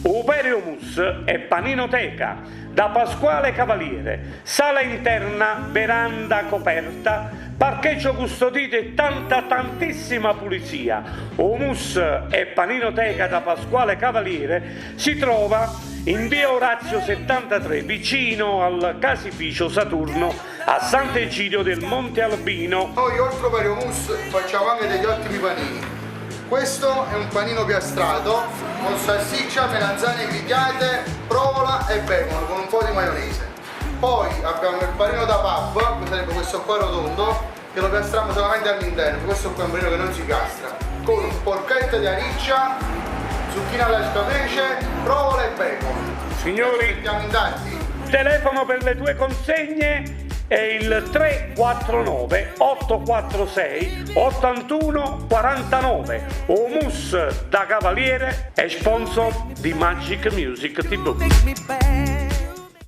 Uperio Mus e Paninoteca da Pasquale Cavaliere, sala interna, veranda coperta, parcheggio custodito e tantissima pulizia. Humus e Paninoteca da Pasquale Cavaliere si trova in via Orazio 73, vicino al casificio Saturno a Sant'Egidio del Monte Albino. Noi oltre Uperio Mus facciamo anche degli ottimi panini. Questo è un panino piastrato con salsiccia, melanzane grigliate, provola e bacon con un po' di maionese. Poi abbiamo il panino da pub, che sarebbe questo qua rotondo, che lo piastriamo solamente all'interno. Questo qua è un panino che non si piastra, con un porchetto di ariccia, zucchina alla scapece, provola e bacon. Signori, Mettiamo in tanti. telefono per le tue consegne è il 349 846 81 49. Humus da Cavaliere è sponsor di Magic Music TV.